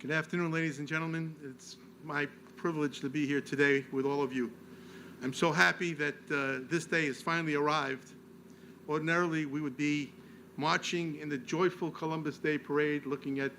Good afternoon, ladies and gentlemen. It's my privilege to be here today with all of you. I'm so happy that this day has finally arrived. Ordinarily, we would be marching in the joyful Columbus Day parade, looking at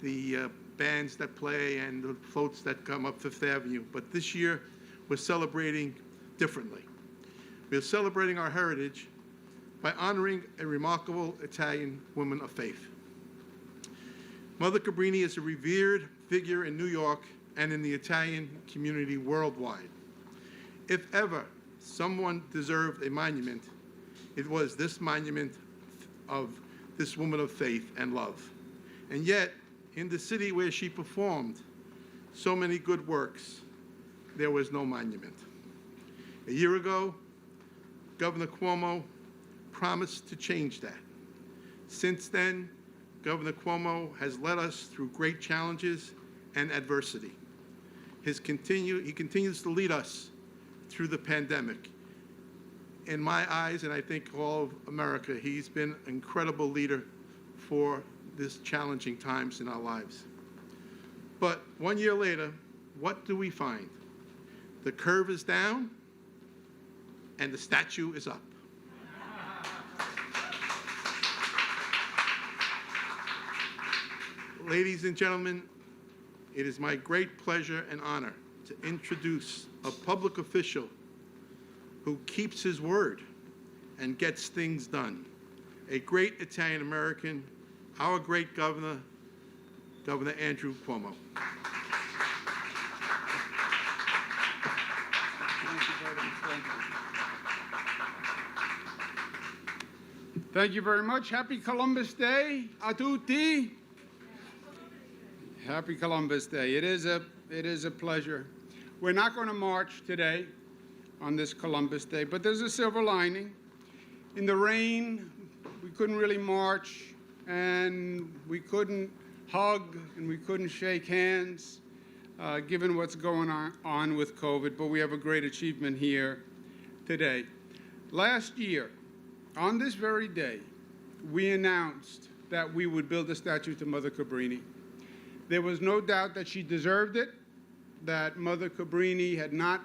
the bands that play and the floats that come up Fifth Avenue. But this year, we're celebrating differently. We're celebrating our heritage by honoring a remarkable Italian woman of faith. Mother Cabrini is a revered figure in New York and in the Italian community worldwide. If ever someone deserved a monument, it was this monument of this woman of faith and love. And yet, in the city where she performed so many good works, there was no monument. A year ago, Governor Cuomo promised to change that. Since then, Governor Cuomo has led us through great challenges and adversity. He continues to lead us through the pandemic. In my eyes, and I think all of America, he's been an incredible leader for this challenging times in our lives. But 1 year later, what do we find? The curve is down and the statue is up. Ladies and gentlemen, it is my great pleasure and honor to introduce a public official who keeps his word and gets things done. A great Italian American, our great governor, Governor Andrew Cuomo. Thank you very much. Happy Columbus Day a tutti. Happy Columbus Day. It is a pleasure. We're not going to march today on this Columbus Day, but there's a silver lining. In the rain, we couldn't really march, and we couldn't hug, and we couldn't shake hands, given what's going on with COVID, but we have a great achievement here today. Last year, on this very day, we announced that we would build a statue to Mother Cabrini. There was no doubt that she deserved it, that Mother Cabrini had not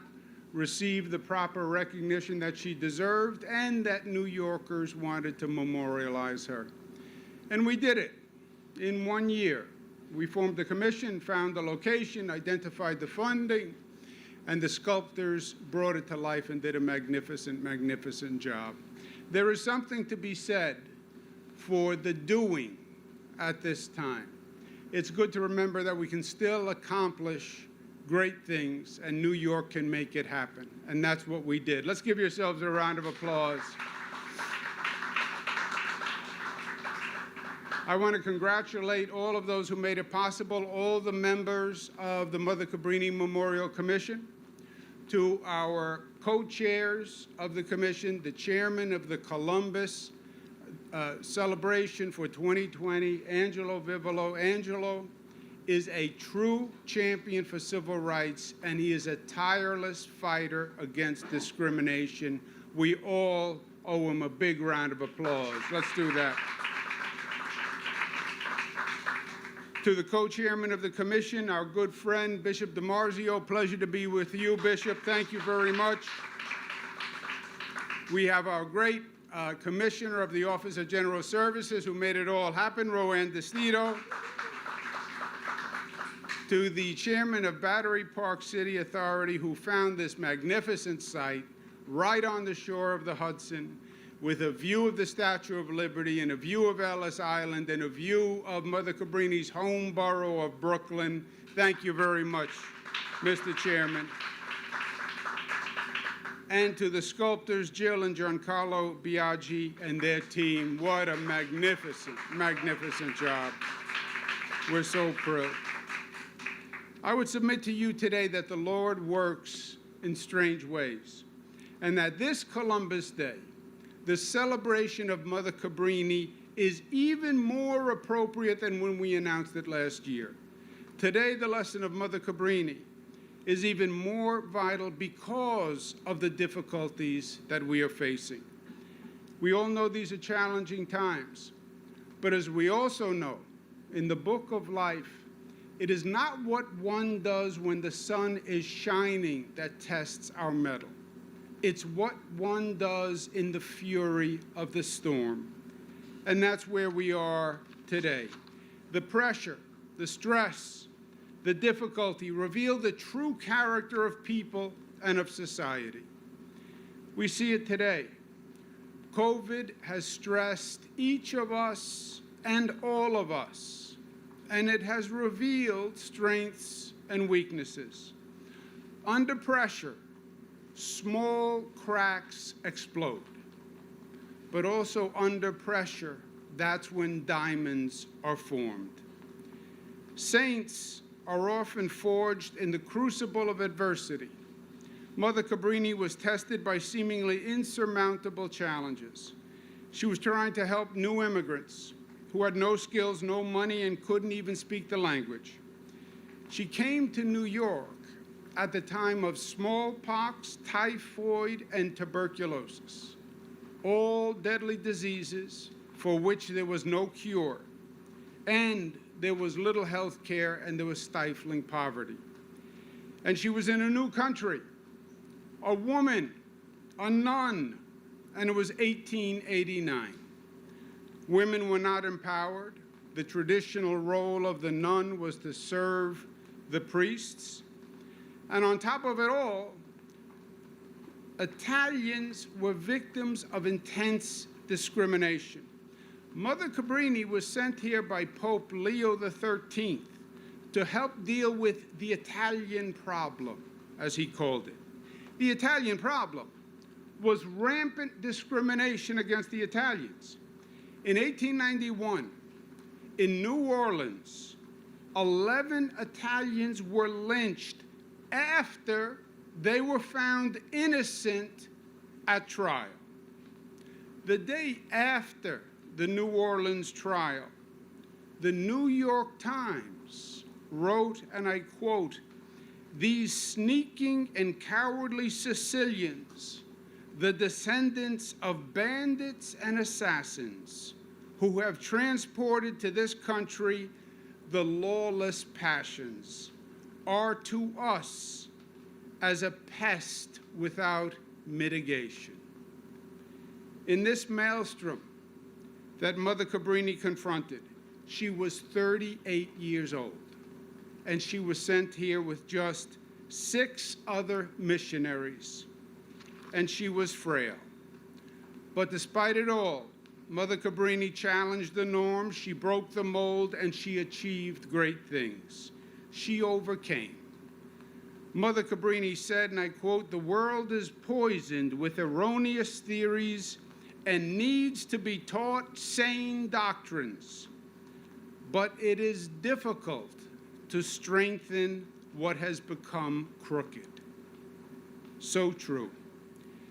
received the proper recognition that she deserved, and that New Yorkers wanted to memorialize her. And we did it in 1 year. We formed a commission, found the location, identified the funding, and the sculptors brought it to life and did a magnificent, magnificent job. There is something to be said for the doing at this time. It's good to remember that we can still accomplish great things, and New York can make it happen. And that's what we did. Let's give yourselves a round of applause. I want to congratulate all of those who made it possible, all the members of the Mother Cabrini Memorial Commission, to our co-chairs of the commission, the chairman of the Columbus celebration for 2020, Angelo Vivolo. Angelo is a true champion for civil rights, and he is a tireless fighter against discrimination. We all owe him a big round of applause. Let's do that. To the co-chairman of the commission, our good friend, Bishop DiMarzio, pleasure to be with you, Bishop. Thank you very much. We have our great commissioner of the Office of General Services who made it all happen, Roanne DeStito. To the chairman of Battery Park City Authority who found this magnificent site right on the shore of the Hudson, with a view of the Statue of Liberty and a view of Ellis Island and a view of Mother Cabrini's home borough of Brooklyn. Thank you very much, Mr. Chairman. And to the sculptors, Jill and Giancarlo Biaggi and their team. What a magnificent, magnificent job. We're so proud. I would submit to you today that the Lord works in strange ways, and that this Columbus Day, the celebration of Mother Cabrini, is even more appropriate than when we announced it last year. Today, the lesson of Mother Cabrini is even more vital because of the difficulties that we are facing. We all know these are challenging times, but as we also know, in the book of life, it is not what one does when the sun is shining that tests our mettle. It's what one does in the fury of the storm. And that's where we are today. The pressure, the stress, the difficulty reveal the true character of people and of society. We see it today. COVID has stressed each of us and all of us, and it has revealed strengths and weaknesses. Under pressure, small cracks explode. But also under pressure, that's when diamonds are formed. Saints are often forged in the crucible of adversity. Mother Cabrini was tested by seemingly insurmountable challenges. She was trying to help new immigrants who had no skills, no money, and couldn't even speak the language. She came to New York at the time of smallpox, typhoid, and tuberculosis, all deadly diseases for which there was no cure, and there was little health care, and there was stifling poverty. And she was in a new country, a woman, a nun, and it was 1889. Women were not empowered. The traditional role of the nun was to serve the priests. And on top of it all, Italians were victims of intense discrimination. Mother Cabrini was sent here by Pope Leo XIII to help deal with the Italian problem, as he called it. The Italian problem was rampant discrimination against the Italians. In 1891, in New Orleans, 11 Italians were lynched after they were found innocent at trial. The day after the New Orleans trial, the New York Times wrote, and I quote, "These sneaking and cowardly Sicilians, the descendants of bandits and assassins, who have transported to this country the lawless passions, are to us as a pest without mitigation." In this maelstrom that Mother Cabrini confronted, she was 38 years old, and she was sent here with just 6 other missionaries, and she was frail. But despite it all, Mother Cabrini challenged the norm, she broke the mold, and she achieved great things. She overcame. Mother Cabrini said, and I quote, "The world is poisoned with erroneous theories and needs to be taught sane doctrines, but it is difficult to strengthen what has become crooked." So true.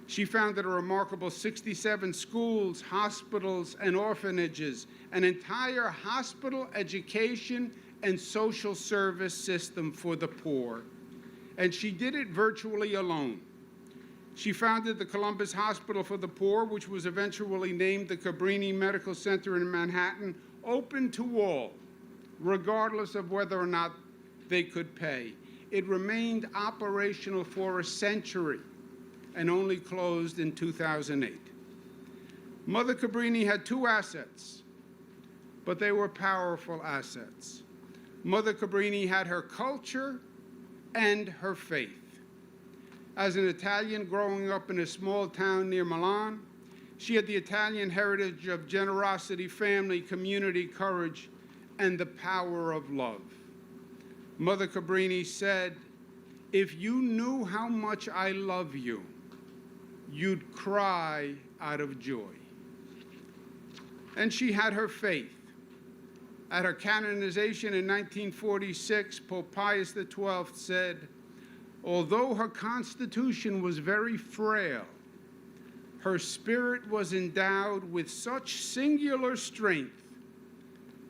She founded a remarkable 67 schools, hospitals, and orphanages, an entire hospital, education, and social service system for the poor. And she did it virtually alone. She founded the Columbus Hospital for the Poor, which was eventually named the Cabrini Medical Center in Manhattan, open to all, regardless of whether or not they could pay. It remained operational for a century and only closed in 2008. Mother Cabrini had 2 assets, but they were powerful assets. Mother Cabrini had her culture and her faith. As an Italian growing up in a small town near Milan, she had the Italian heritage of generosity, family, community, courage, and the power of love. Mother Cabrini said, "If you knew how much I love you, you'd cry out of joy." And she had her faith. At her canonization in 1946, Pope Pius XII said, "Although her constitution was very frail, her spirit was endowed with such singular strength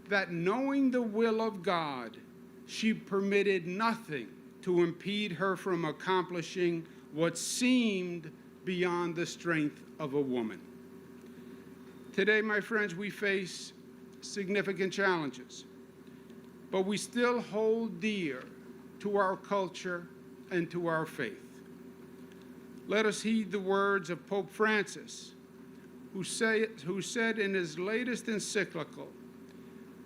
that, knowing the will of God, she permitted nothing to impede her from accomplishing what seemed beyond the strength of a woman." Today, my friends, we face significant challenges. but we still hold dear to our culture and to our faith. Let us heed the words of Pope Francis, who said in his latest encyclical,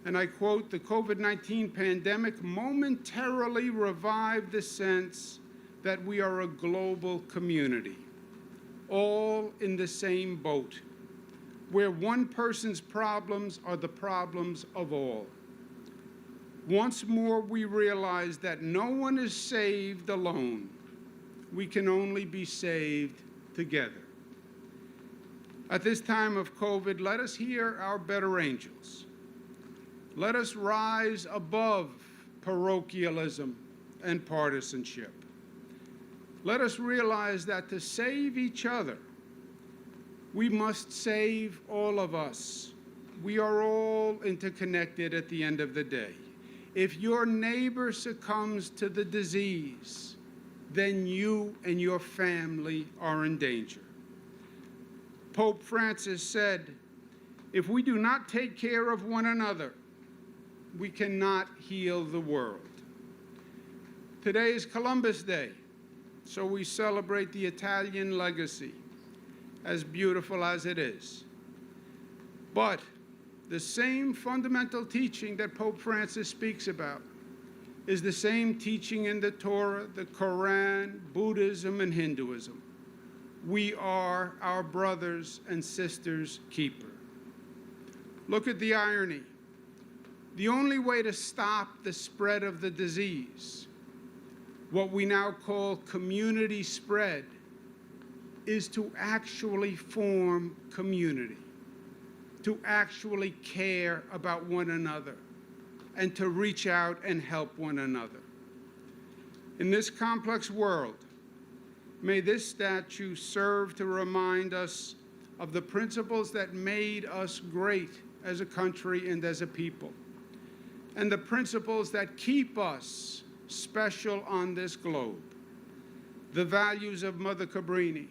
and I quote, "The COVID-19 pandemic momentarily revived the sense that we are a global community, all in the same boat, where one person's problems are the problems of all. Once more, we realize that no one is saved alone. We can only be saved together." At this time of COVID, let us hear our better angels. Let us rise above parochialism and partisanship. Let us realize that to save each other, we must save all of us. We are all interconnected at the end of the day. If your neighbor succumbs to the disease, then you and your family are in danger. Pope Francis said, "If we do not take care of one another, we cannot heal the world." Today is Columbus Day, so we celebrate the Italian legacy, as beautiful as it is. But the same fundamental teaching that Pope Francis speaks about is the same teaching in the Torah, the Quran, Buddhism, and Hinduism. We are our brothers and sisters' keeper. Look at the irony. The only way to stop the spread of the disease, what we now call community spread, is to actually form community, to actually care about one another, and to reach out and help one another. In this complex world, may this statue serve to remind us of the principles that made us great as a country and as a people, and the principles that keep us special on this globe. The values of Mother Cabrini: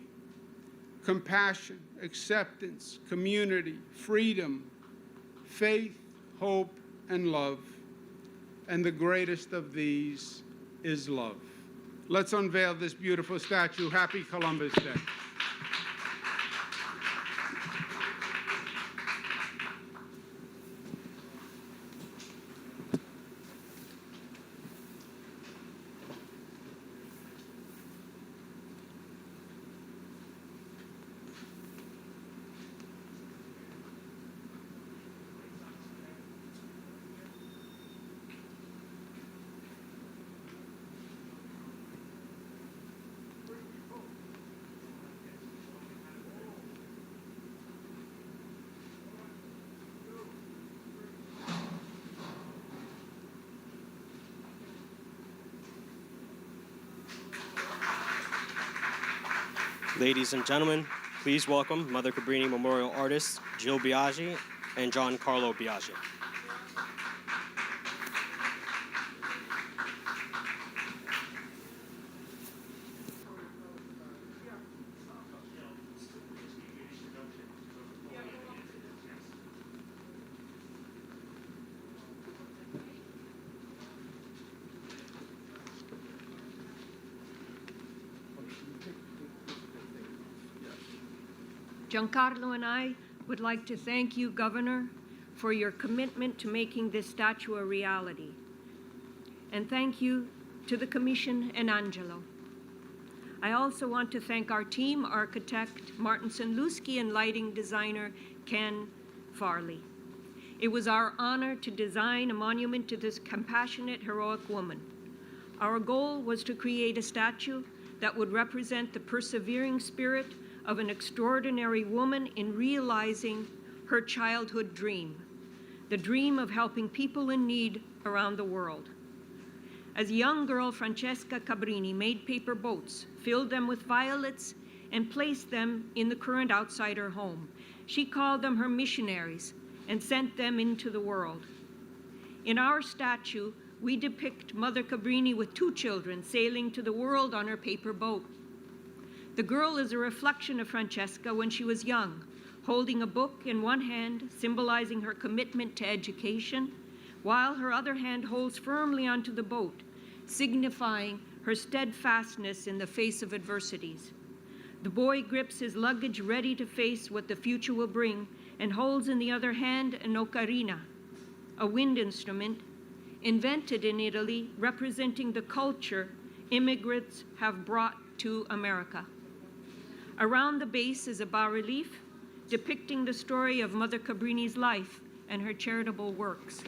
compassion, acceptance, community, freedom, faith, hope, and love. And the greatest of these is love. Let's unveil this beautiful statue. Happy Columbus Day. Ladies and gentlemen, please welcome Mother Cabrini Memorial Artists Jill Biaggi and John Carlo Biaggi. Giancarlo and I would like to thank you, Governor, for your commitment to making this statue a reality. And thank you to the Commission and Angelo. I also want to thank our team, architect Martin Sanluski and lighting designer Ken Farley. It was our honor to design a monument to this compassionate, heroic woman. Our goal was to create a statue that would represent the persevering spirit of an extraordinary woman in realizing her childhood dream, the dream of helping people in need around the world. As a young girl, Francesca Cabrini made paper boats, filled them with violets, and placed them in the current outside her home. She called them her missionaries and sent them into the world. In our statue, we depict Mother Cabrini with two children sailing to the world on her paper boat. The girl is a reflection of Francesca when she was young, holding a book in one hand, symbolizing her commitment to education, while her other hand holds firmly onto the boat, signifying her steadfastness in the face of adversities. The boy grips his luggage ready to face what the future will bring and holds in the other hand an ocarina, a wind instrument invented in Italy representing the culture immigrants have brought to America. Around the base is a bas-relief depicting the story of Mother Cabrini's life and her charitable works.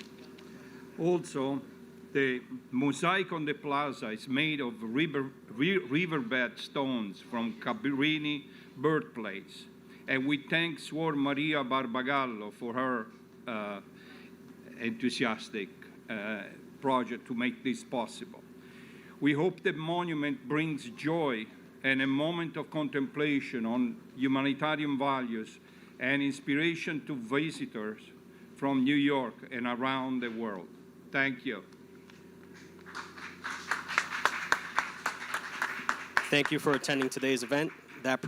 Also, the mosaic on the plaza is made of riverbed stones from Cabrini birthplace. And we thank Suor Maria Barbagallo for her enthusiastic project to make this possible. We hope the monument brings joy and a moment of contemplation on humanitarian values and inspiration to visitors from New York and around the world. Thank you. Thank you for attending today's event. That